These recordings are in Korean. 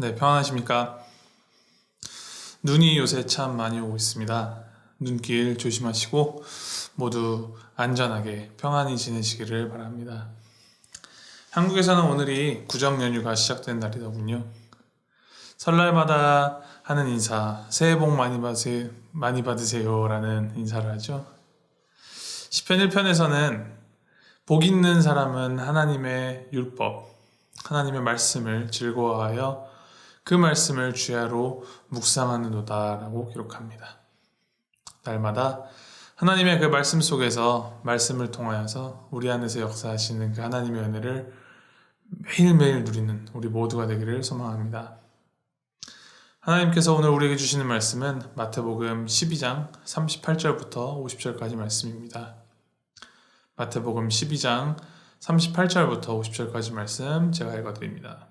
네, 평안하십니까? 눈이 요새 참 많이 오고 있습니다. 눈길 조심하시고 모두 안전하게 평안히 지내시기를 바랍니다. 한국에서는 오늘이 구정 연휴가 시작된 날이더군요. 설날마다 하는 인사, 새해 복 많이 받으세요 라는 인사를 하죠. 시편 1편에서는 복 있는 사람은 하나님의 율법, 하나님의 말씀을 즐거워하여 그 말씀을 주야로 묵상하는도다 라고 기록합니다. 날마다 하나님의 그 말씀 속에서 말씀을 통하여서 우리 안에서 역사하시는 그 하나님의 은혜를 매일매일 누리는 우리 모두가 되기를 소망합니다. 하나님께서 오늘 우리에게 주시는 말씀은 마태복음 12장 38절부터 50절까지 말씀입니다. 마태복음 12장 38절부터 50절까지 말씀 제가 읽어드립니다.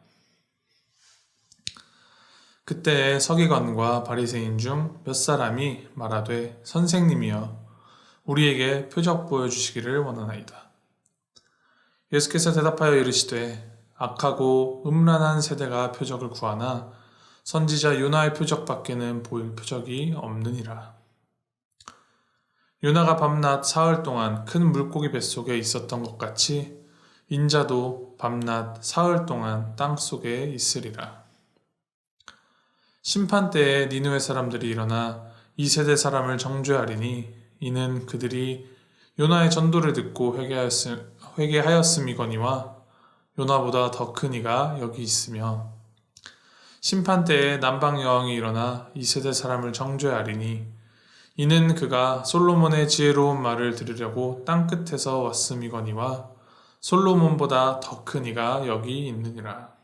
그때 서기관과 바리새인 중 몇 사람이 말하되 선생님이여 우리에게 표적 보여주시기를 원하나이다. 예수께서 대답하여 이르시되 악하고 음란한 세대가 표적을 구하나 선지자 요나의 표적밖에는 보일 표적이 없느니라. 요나가 밤낮 사흘 동안 큰 물고기 뱃속에 있었던 것 같이 인자도 밤낮 사흘 동안 땅속에 있으리라. 심판 때에 니느웨 사람들이 일어나 이 세대 사람을 정죄하리니 이는 그들이 요나의 전도를 듣고 회개하였음이거니와 요나보다 더 큰 이가 여기 있으며 심판 때에 남방 여왕이 일어나 이 세대 사람을 정죄하리니 이는 그가 솔로몬의 지혜로운 말을 들으려고 땅끝에서 왔음이거니와 솔로몬보다 더 큰 이가 여기 있느니라.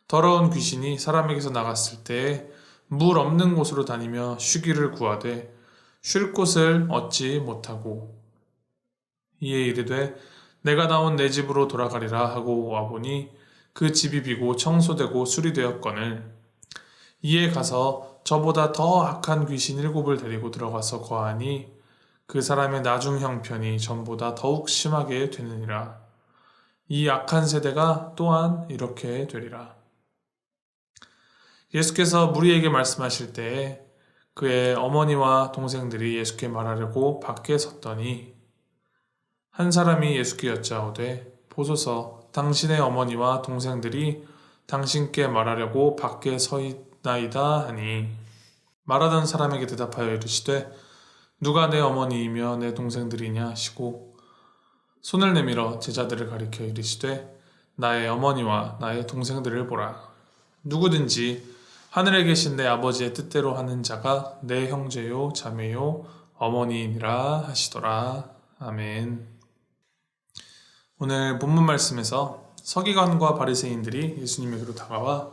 더러운 귀신이 사람에게서 나갔을 때에 물 없는 곳으로 다니며 쉬기를 구하되 쉴 곳을 얻지 못하고 이에 이르되 내가 나온 내 집으로 돌아가리라 하고 와보니 그 집이 비고 청소되고 수리되었거늘 이에 가서 저보다 더 악한 귀신 7을 데리고 들어가서 거하니 그 사람의 나중 형편이 전보다 더욱 심하게 되느니라. 이 악한 세대가 또한 이렇게 되리라. 예수께서 무리에게 말씀하실 때에 그의 어머니와 동생들이 예수께 말하려고 밖에 섰더니 한 사람이 예수께 여짜오되 보소서 당신의 어머니와 동생들이 당신께 말하려고 밖에 서 있나이다 하니 말하던 사람에게 대답하여 이르시되 누가 내 어머니이며 내 동생들이냐 하시고 손을 내밀어 제자들을 가리켜 이르시되 나의 어머니와 나의 동생들을 보라. 누구든지 하늘에 계신 내 아버지의 뜻대로 하는 자가 내 형제요 자매요 어머니이니라 하시더라. 아멘. 오늘 본문 말씀에서 서기관과 바리새인들이 예수님에게로 다가와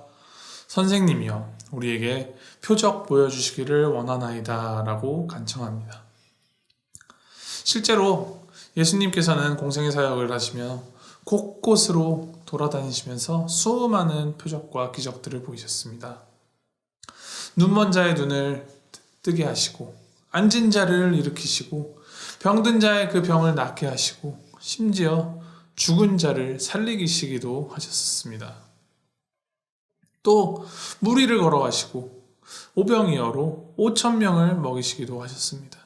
선생님이여 우리에게 표적 보여주시기를 원하나이다 라고 간청합니다. 실제로 예수님께서는 공생의 사역을 하시며 곳곳으로 돌아다니시면서 수많은 표적과 기적들을 보이셨습니다. 눈먼 자의 눈을 뜨게 하시고 앉은 자를 일으키시고 병든 자의 그 병을 낫게 하시고 심지어 죽은 자를 살리시기도 하셨습니다. 또 무리를 걸어가시고 오병이어로 5,000명을 먹이시기도 하셨습니다.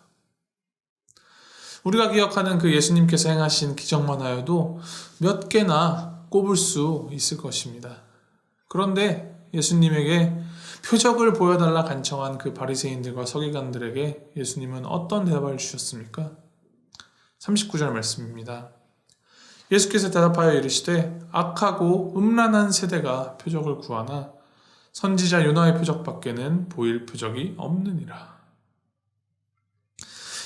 우리가 기억하는 그 예수님께서 행하신 기적만 하여도 몇 개나 꼽을 수 있을 것입니다. 그런데 예수님에게 표적을 보여달라 간청한 그 바리새인들과 서기관들에게 예수님은 어떤 대답을 주셨습니까? 39절 말씀입니다. 예수께서 대답하여 이르시되 악하고 음란한 세대가 표적을 구하나 선지자 요나의 표적밖에는 보일 표적이 없느니라.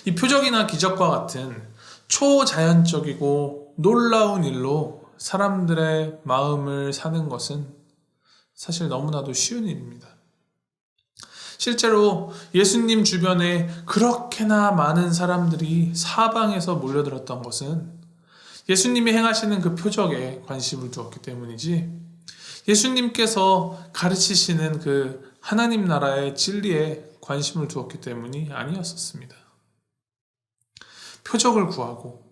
이 표적이나 기적과 같은 초자연적이고 놀라운 일로 사람들의 마음을 사는 것은 사실 너무나도 쉬운 일입니다. 실제로 예수님 주변에 그렇게나 많은 사람들이 사방에서 몰려들었던 것은 예수님이 행하시는 그 표적에 관심을 두었기 때문이지 예수님께서 가르치시는 그 하나님 나라의 진리에 관심을 두었기 때문이 아니었습니다. 표적을 구하고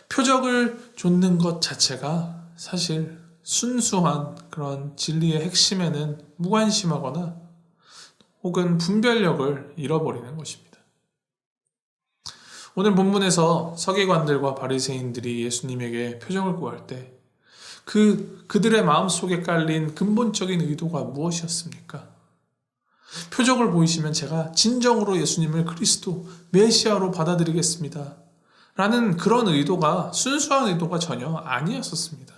표적을 좇는 것 자체가 사실 순수한 그런 진리의 핵심에는 무관심하거나 혹은 분별력을 잃어버리는 것입니다. 오늘 본문에서 서기관들과 바리새인들이 예수님에게 표적을 구할 때 그들의 마음속에 깔린 근본적인 의도가 무엇이었습니까? 표적을 보이시면 제가 진정으로 예수님을 그리스도 메시아로 받아들이겠습니다. 라는 그런 의도가, 순수한 의도가 전혀 아니었었습니다.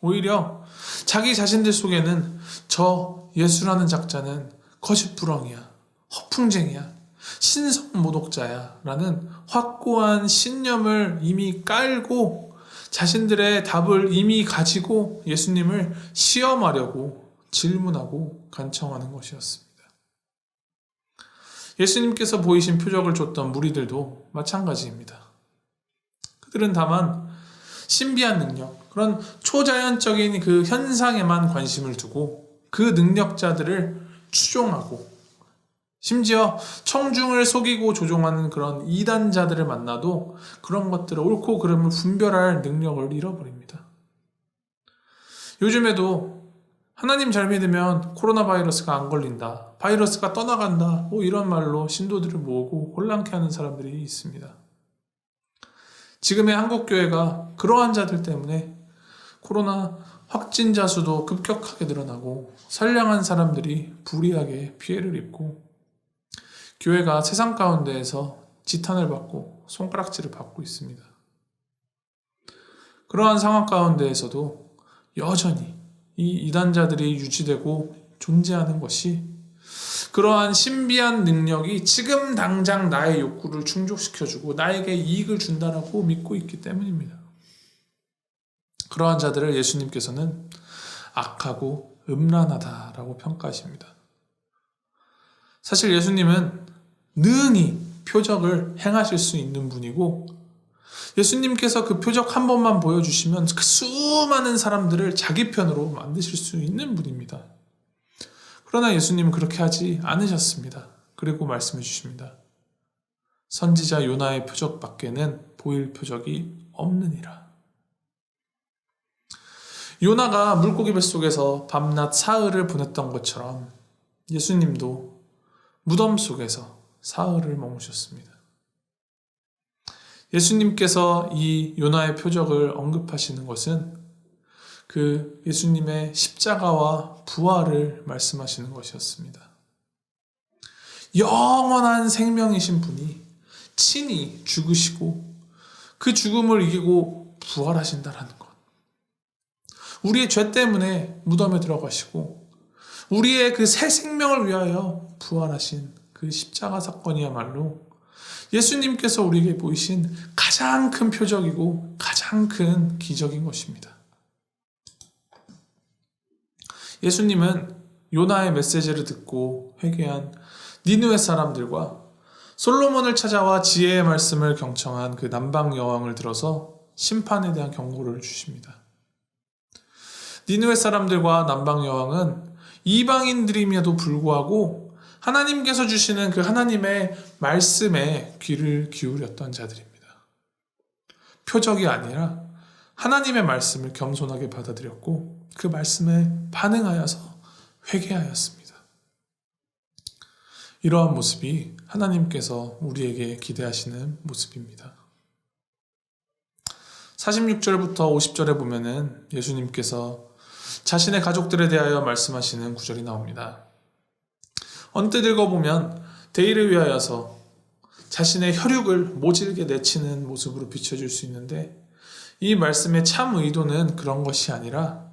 오히려 자기 자신들 속에는 저 예수라는 작자는 거짓부렁이야, 허풍쟁이야, 신성모독자야 라는 확고한 신념을 이미 깔고 자신들의 답을 이미 가지고 예수님을 시험하려고 질문하고 간청하는 것이었습니다. 예수님께서 보이신 표적을 줬던 무리들도 마찬가지입니다. 그들은 다만 신비한 능력, 그런 초자연적인 그 현상에만 관심을 두고 그 능력자들을 추종하고 심지어 청중을 속이고 조종하는 그런 이단자들을 만나도 그런 것들을 옳고 그름을 분별할 능력을 잃어버립니다. 요즘에도 하나님 잘 믿으면 코로나 바이러스가 안 걸린다, 바이러스가 떠나간다, 이런 말로 신도들을 모으고 혼란케 하는 사람들이 있습니다. 지금의 한국교회가 그러한 자들 때문에 코로나 확진자 수도 급격하게 늘어나고 선량한 사람들이 불이하게 피해를 입고 교회가 세상 가운데에서 지탄을 받고 손가락질을 받고 있습니다. 그러한 상황 가운데에서도 여전히 이 이단자들이 유지되고 존재하는 것이 그러한 신비한 능력이 지금 당장 나의 욕구를 충족시켜주고 나에게 이익을 준다라고 믿고 있기 때문입니다. 그러한 자들을 예수님께서는 악하고 음란하다라고 평가하십니다. 사실 예수님은 능히 표적을 행하실 수 있는 분이고 예수님께서 그 표적 한 번만 보여주시면 그 수많은 사람들을 자기 편으로 만드실 수 있는 분입니다. 그러나 예수님은 그렇게 하지 않으셨습니다. 그리고 말씀해 주십니다. 선지자 요나의 표적 밖에는 보일 표적이 없느니라. 요나가 물고기 뱃속에서 밤낮 사흘을 보냈던 것처럼 예수님도 무덤 속에서 사흘을 머무셨습니다. 예수님께서 이 요나의 표적을 언급하시는 것은 그 예수님의 십자가와 부활을 말씀하시는 것이었습니다. 영원한 생명이신 분이 친히 죽으시고 그 죽음을 이기고 부활하신다라는 것. 우리의 죄 때문에 무덤에 들어가시고 우리의 그 새 생명을 위하여 부활하신 그 십자가 사건이야말로 예수님께서 우리에게 보이신 가장 큰 표적이고 가장 큰 기적인 것입니다. 예수님은 요나의 메시지를 듣고 회개한 니느웨 사람들과 솔로몬을 찾아와 지혜의 말씀을 경청한 그 남방 여왕을 들어서 심판에 대한 경고를 주십니다. 니느웨 사람들과 남방 여왕은 이방인들임에도 불구하고 하나님께서 주시는 그 하나님의 말씀에 귀를 기울였던 자들입니다. 표적이 아니라 하나님의 말씀을 겸손하게 받아들였고 그 말씀에 반응하여서 회개하였습니다. 이러한 모습이 하나님께서 우리에게 기대하시는 모습입니다. 46절부터 50절에 보면은 예수님께서 자신의 가족들에 대하여 말씀하시는 구절이 나옵니다. 언뜻 읽어보면 대의를 위하여서 자신의 혈육을 모질게 내치는 모습으로 비춰질 수 있는데 이 말씀의 참 의도는 그런 것이 아니라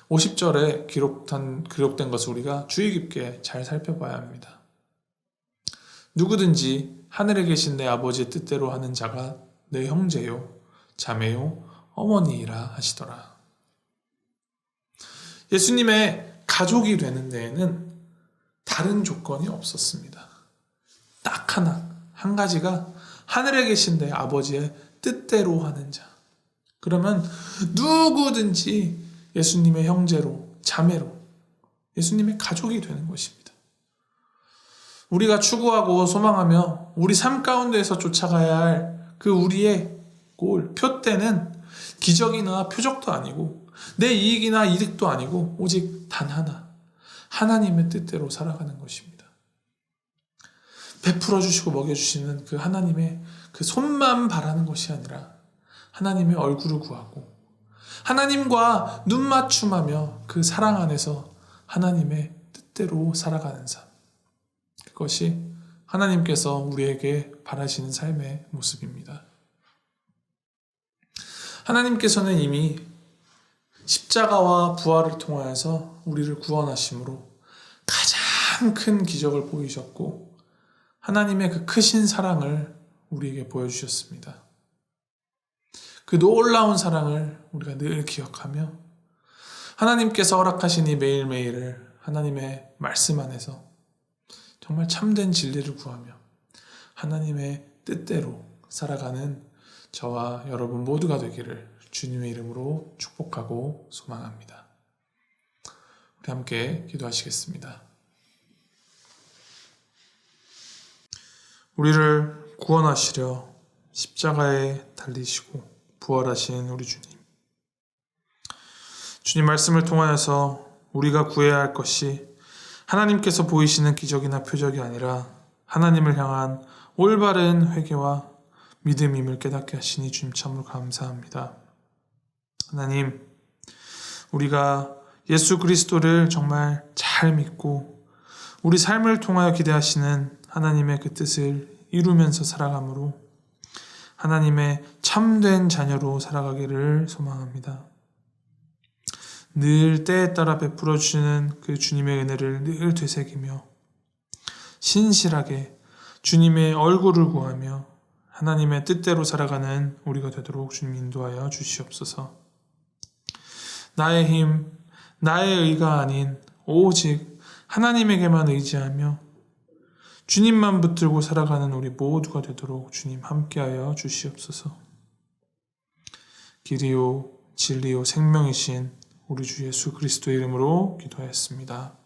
50절에 기록된 것을 우리가 주의 깊게 잘 살펴봐야 합니다. 누구든지 하늘에 계신 내 아버지의 뜻대로 하는 자가 내 형제요, 자매요, 어머니이라 하시더라. 예수님의 가족이 되는 데에는 다른 조건이 없었습니다. 딱 한 가지가 하늘에 계신 내 아버지의 뜻대로 하는 자. 그러면 누구든지 예수님의 형제로, 자매로, 예수님의 가족이 되는 것입니다. 우리가 추구하고 소망하며 우리 삶 가운데에서 쫓아가야 할 그 우리의 골, 표대는 기적이나 표적도 아니고 내 이익이나 이득도 아니고 오직 단 하나, 하나님의 뜻대로 살아가는 것입니다. 베풀어 주시고 먹여주시는 그 하나님의 그 손만 바라는 것이 아니라 하나님의 얼굴을 구하고 하나님과 눈 맞춤하며 그 사랑 안에서 하나님의 뜻대로 살아가는 삶. 그것이 하나님께서 우리에게 바라시는 삶의 모습입니다. 하나님께서는 이미 십자가와 부활을 통하여서 우리를 구원하심으로 가장 큰 기적을 보이셨고 하나님의 그 크신 사랑을 우리에게 보여주셨습니다. 그 놀라운 사랑을 우리가 늘 기억하며 하나님께서 허락하신 이 매일매일을 하나님의 말씀 안에서 정말 참된 진리를 구하며 하나님의 뜻대로 살아가는 저와 여러분 모두가 되기를 주님의 이름으로 축복하고 소망합니다. 우리 함께 기도하시겠습니다. 우리를 구원하시려 십자가에 달리시고 부활하신 우리 주님. 주님 말씀을 통하여서 우리가 구해야 할 것이 하나님께서 보이시는 기적이나 표적이 아니라 하나님을 향한 올바른 회개와 믿음임을 깨닫게 하시니 주님 참으로 감사합니다. 하나님, 우리가 예수 그리스도를 정말 잘 믿고 우리 삶을 통하여 기대하시는 하나님의 그 뜻을 이루면서 살아감으로 하나님의 참된 자녀로 살아가기를 소망합니다. 늘 때에 따라 베풀어 주시는 그 주님의 은혜를 늘 되새기며 신실하게 주님의 얼굴을 구하며 하나님의 뜻대로 살아가는 우리가 되도록 주님 인도하여 주시옵소서. 나의 힘, 나의 의가 아닌 오직 하나님에게만 의지하며 주님만 붙들고 살아가는 우리 모두가 되도록 주님 함께하여 주시옵소서. 길이요 진리요 생명이신 우리 주 예수 그리스도의 이름으로 기도하였습니다.